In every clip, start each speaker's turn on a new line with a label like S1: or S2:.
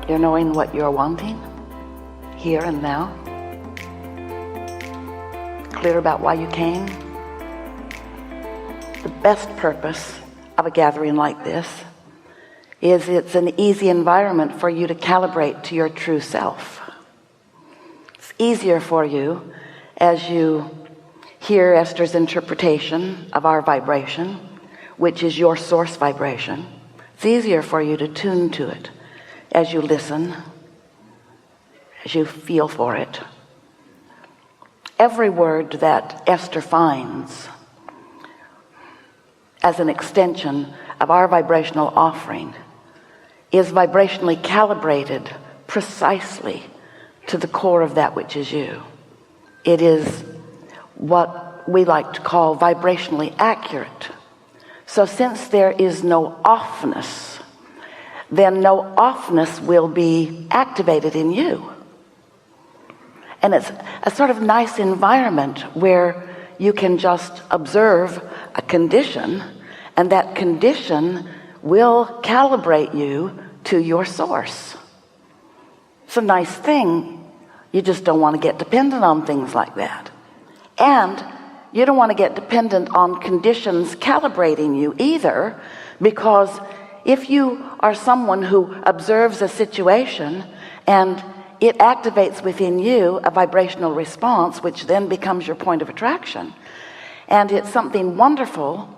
S1: You're knowing what you're wanting here and now. Clear about why you came. The best purpose of a gathering like this is it's an easy environment for you to calibrate to your true self. It's easier for you as you hear Esther's interpretation of our vibration, which is your source vibration. It's easier for you to tune to it as you listen, as you feel for it. Every word that Esther finds as an extension of our vibrational offering is vibrationally calibrated precisely to the core of that which is you. It is what we like to call vibrationally accurate. So since there is no offness, then no offness will be activated in you. And it's a sort of nice environment where you can just observe a condition, and that condition will calibrate you to your source. It's a nice thing. You just don't want to get dependent on things like that. And you don't want to get dependent on conditions calibrating you either, because if you are someone who observes a situation and it activates within you a vibrational response, which then becomes your point of attraction, and it's something wonderful,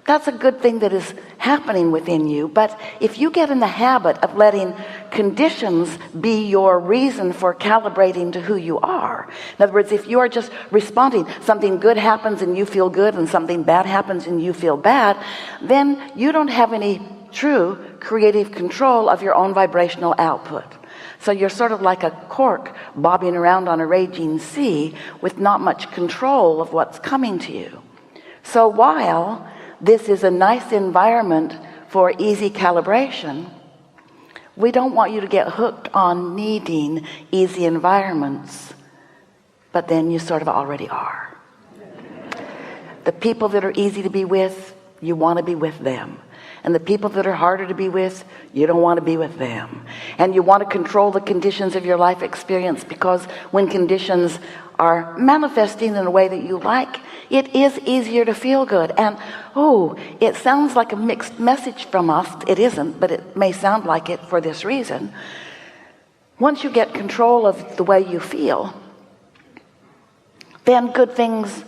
S1: that's a good thing that is happening within you. But if you get in the habit of letting conditions be your reason for calibrating to who you are, in other words, if you are just responding, something good happens and you feel good, and something bad happens and you feel bad, then you don't have any true creative control of your own vibrational output. So you're sort of like a cork bobbing around on a raging sea with not much control of what's coming to you. So while this is a nice environment for easy calibration, we don't want you to get hooked on needing easy environments, but then you sort of already are. The people that are easy to be with, you want to be with them. And the people that are harder to be with, you don't want to be with them. And you want to control the conditions of your life experience, because when conditions are manifesting in a way that you like, it is easier to feel good. And it sounds like a mixed message from us. It isn't, but it may sound like it for this reason. Once you get control of the way you feel, then good things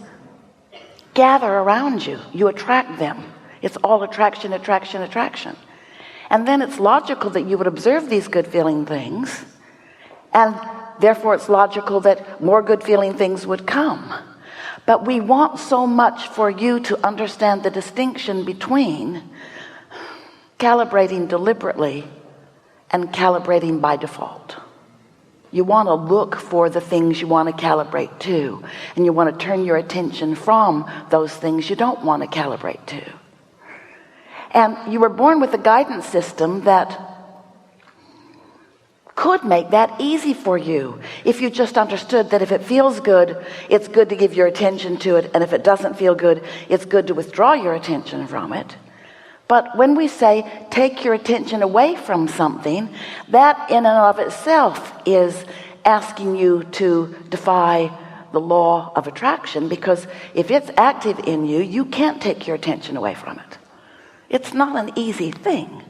S1: gather around you. You attract them. It's all attraction, attraction, attraction. And then it's logical that you would observe these good feeling things, and therefore it's logical that more good feeling things would come. But we want so much for you to understand the distinction between calibrating deliberately and calibrating by default. You want to look for the things you want to calibrate to, and you want to turn your attention from those things you don't want to calibrate to. And you were born with a guidance system that could make that easy for you if you just understood that if it feels good, it's good to give your attention to it, and if it doesn't feel good, it's good to withdraw your attention from it. But when we say take your attention away from something, that in and of itself is asking you to defy the law of attraction, because if it's active in you, you can't take your attention away from it. It's not an easy thing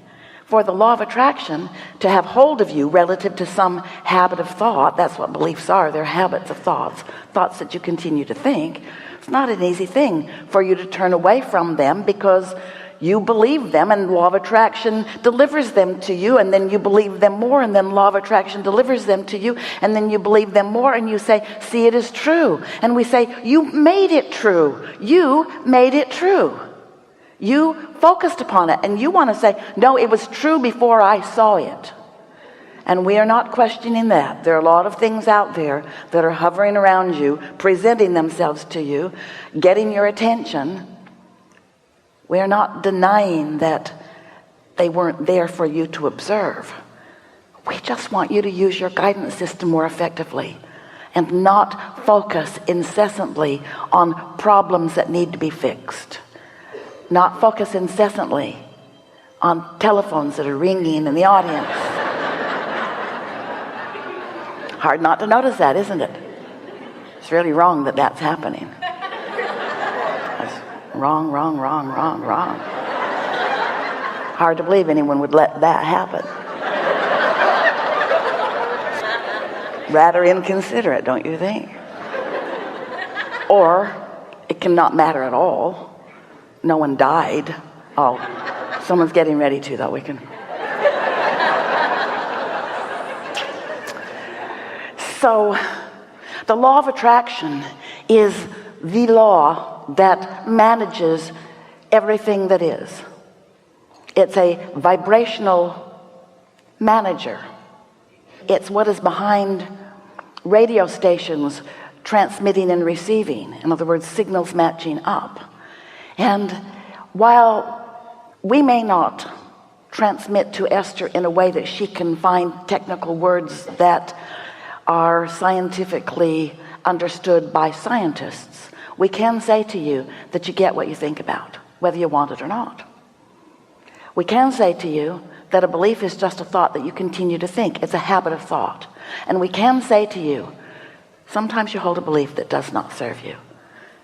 S1: for the law of attraction to have hold of you relative to some habit of thought. That's what beliefs are. They're habits of thoughts that you continue to think. It's not an easy thing for you to turn away from them, because you believe them, and law of attraction delivers them to you, and then you believe them more, and then law of attraction delivers them to you, and then you believe them more, and you say, see, it is true. And we say, you made it true. You made it true. You focused upon it, and you want to say, no, it was true before I saw it. And we are not questioning that. There are a lot of things out there that are hovering around you, presenting themselves to you, getting your attention. We are not denying that they weren't there for you to observe. We just want you to use your guidance system more effectively and not focus incessantly on problems that need to be fixed. Not focus incessantly on telephones that are ringing in the audience. Hard not to notice that, isn't it? It's really wrong that that's happening. That's wrong. Hard to believe anyone would let that happen. Rather inconsiderate, don't you think? Or it cannot matter at all. No one died. Oh, someone's getting ready to, though. We can. So, the law of attraction is the law that manages everything that is. It's a vibrational manager. It's what is behind radio stations transmitting and receiving. In other words, signals matching up. And while we may not transmit to Esther in a way that she can find technical words that are scientifically understood by scientists, we can say to you that you get what you think about, whether you want it or not. We can say to you that a belief is just a thought that you continue to think. It's a habit of thought. And we can say to you, sometimes you hold a belief that does not serve you,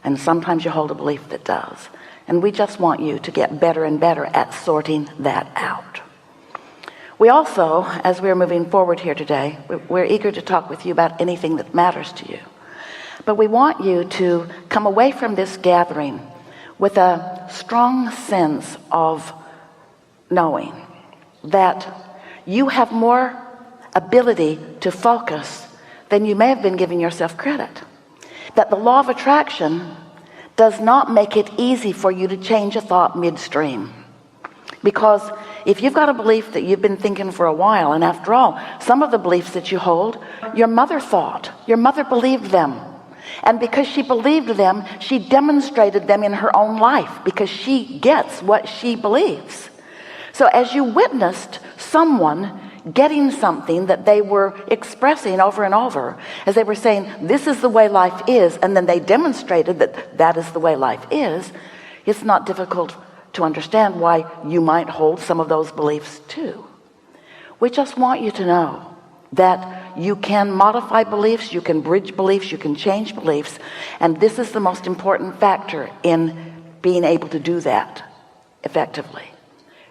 S1: and sometimes you hold a belief that does. And we just want you to get better and better at sorting that out. We also, as we're moving forward here today, we're eager to talk with you about anything that matters to you. But we want you to come away from this gathering with a strong sense of knowing that you have more ability to focus than you may have been giving yourself credit. That the law of attraction does not make it easy for you to change a thought midstream. Because if you've got a belief that you've been thinking for a while, and after all, some of the beliefs that you hold, your mother thought, your mother believed them. And because she believed them, she demonstrated them in her own life, because she gets what she believes. So as you witnessed someone getting something that they were expressing over and over, as they were saying, this is the way life is, and then they demonstrated that that is the way life is, it's not difficult to understand why you might hold some of those beliefs too. We just want you to know that you can modify beliefs, you can bridge beliefs, you can change beliefs, and this is the most important factor in being able to do that effectively.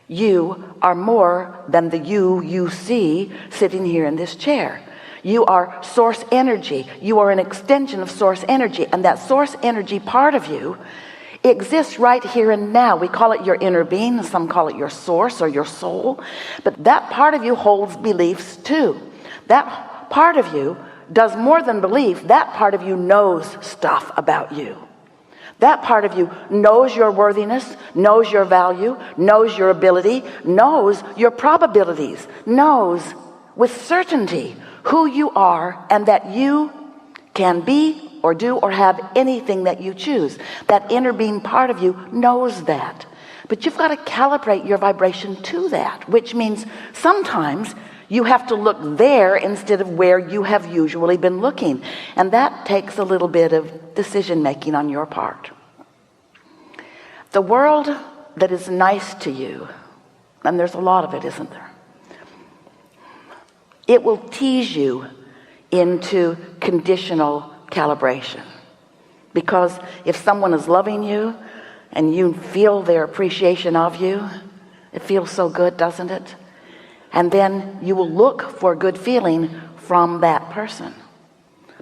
S1: You are more than the you see sitting here in this chair. You are source energy. You are an extension of source energy, and that source energy part of you exists right here and now. We call it your inner being, some call it your source or your soul, but that part of you holds beliefs too. That part of you does more than believe. That part of you knows stuff about you. That part of you knows your worthiness, knows your value, knows your ability, knows your probabilities, knows with certainty who you are, and that you can be or do or have anything that you choose. That inner being part of you knows that. But you've got to calibrate your vibration to that, which means sometimes you have to look there instead of where you have usually been looking. And that takes a little bit of decision making on your part. The world that is nice to you, and there's a lot of it, isn't there? It will tease you into conditional calibration. Because if someone is loving you and you feel their appreciation of you, it feels so good, doesn't it? And then you will look for good feeling from that person.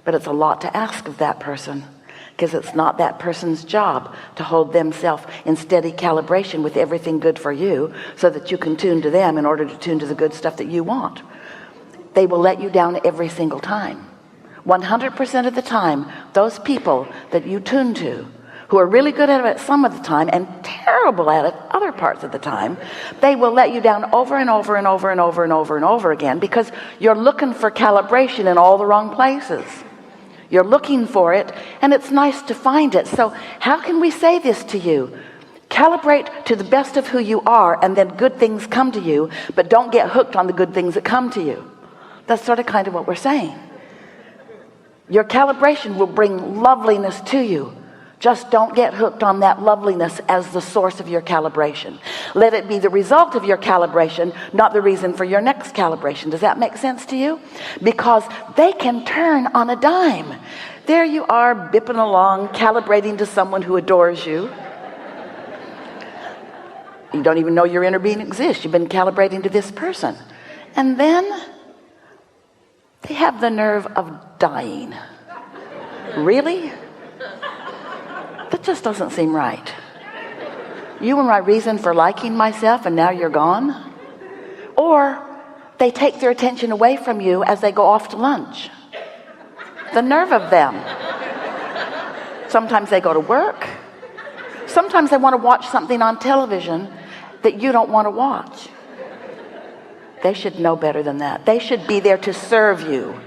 S1: But it's a lot to ask of that person, because it's not that person's job to hold themselves in steady calibration with everything good for you so that you can tune to them in order to tune to the good stuff that you want. They will let you down every single time. 100% of the time, those people that you tune to, who are really good at it some of the time and terrible at it other parts of the time, they will let you down over and over and over and over and over and over again, because you're looking for calibration in all the wrong places. You're looking for it, and it's nice to find it. So how can we say this to you? Calibrate to the best of who you are, and then good things come to you, but don't get hooked on the good things that come to you. That's sort of kind of what we're saying. Your calibration will bring loveliness to you. Just don't get hooked on that loveliness as the source of your calibration. Let it be the result of your calibration, not the reason for your next calibration. Does that make sense to you? Because they can turn on a dime. There you are, bipping along, calibrating to someone who adores you. You don't even know your inner being exists. You've been calibrating to this person. And then they have the nerve of dying. Really? That just doesn't seem right. You were my reason for liking myself and now you're gone. Or they take their attention away from you as they go off to lunch. The nerve of them. Sometimes they go to work. Sometimes they want to watch something on television that you don't want to watch. They should know better than that. They should be there to serve you.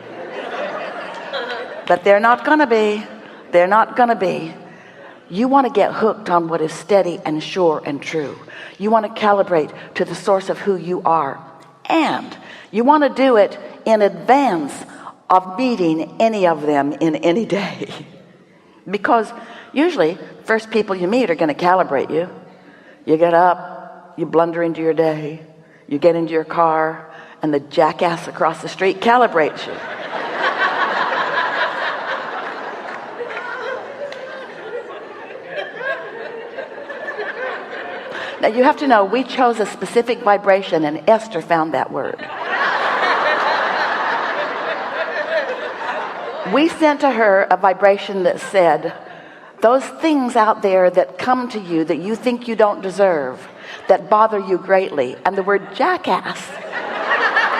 S1: But they're not going to be. They're not going to be. You want to get hooked on what is steady and sure and true. You want to calibrate to the source of who you are. And you want to do it in advance of meeting any of them in any day. Because usually, first people you meet are going to calibrate you. You get up, you blunder into your day, you get into your car, and the jackass across the street calibrates you. Now you have to know, we chose a specific vibration, and Esther found that word. We sent to her a vibration that said, those things out there that come to you that you think you don't deserve, that bother you greatly. And the word jackass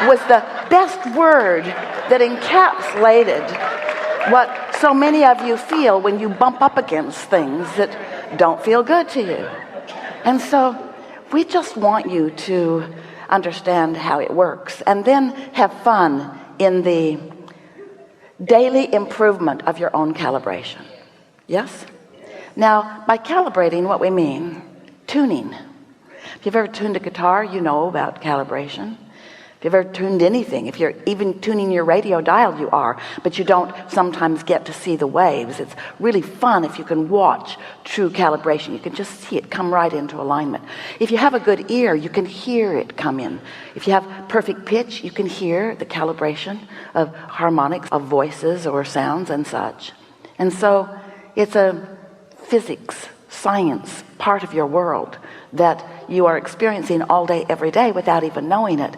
S1: was the best word that encapsulated what so many of you feel when you bump up against things that don't feel good to you. And so we just want you to understand how it works and then have fun in the daily improvement of your own calibration. Yes? Now, by calibrating, what we mean, tuning. If you've ever tuned a guitar, you know about calibration. If you've ever tuned anything, if you're even tuning your radio dial, you are, but you don't sometimes get to see the waves. It's really fun if you can watch true calibration. You can just see it come right into alignment. If you have a good ear, you can hear it come in. If you have perfect pitch, you can hear the calibration of harmonics, of voices or sounds and such. And so it's a physics, science part of your world that you are experiencing all day, every day without even knowing it.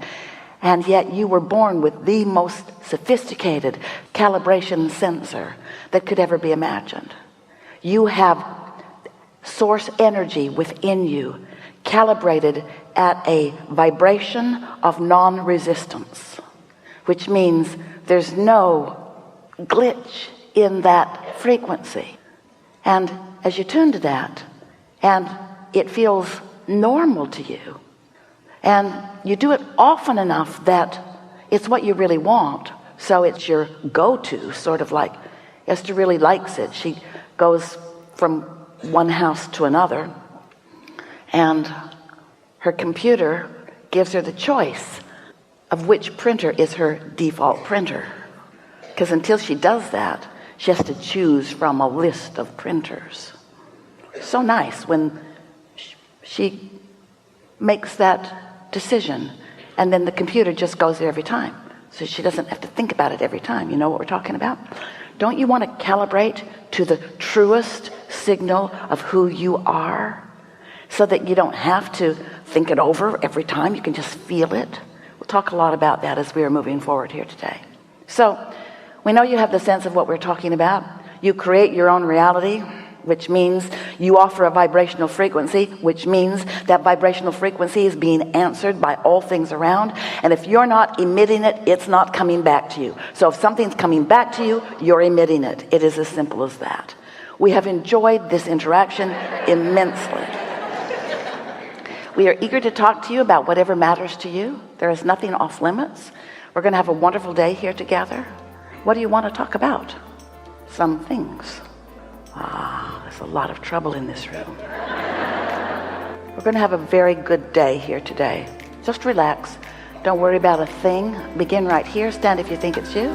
S1: And yet you were born with the most sophisticated calibration sensor that could ever be imagined. You have source energy within you calibrated at a vibration of non-resistance, which means there's no glitch in that frequency. And as you tune to that, and it feels normal to you, and you do it often enough that it's what you really want, so it's your go-to, sort of like Esther really likes it. She goes from one house to another, and her computer gives her the choice of which printer is her default printer, because until she does that, she has to choose from a list of printers. So nice when she makes that decision, and then the computer just goes there every time, so she doesn't have to think about it every time. You know what we're talking about? Don't you want to calibrate to the truest signal of who you are, so that you don't have to think it over every time? You can just feel it. We'll talk a lot about that as we are moving forward here today. So we know you have the sense of what we're talking about. You create your own reality, which means you offer a vibrational frequency, which means that vibrational frequency is being answered by all things around. And if you're not emitting it, it's not coming back to you. So if something's coming back to you, you're emitting it. It is as simple as that. We have enjoyed this interaction immensely. We are eager to talk to you about whatever matters to you. There is nothing off limits. We're going to have a wonderful day here together. What do you want to talk about? Some things. There's a lot of trouble in this room. We're going to have a very good day here today. Just relax. Don't worry about a thing. Begin right here. Stand if you think it's you.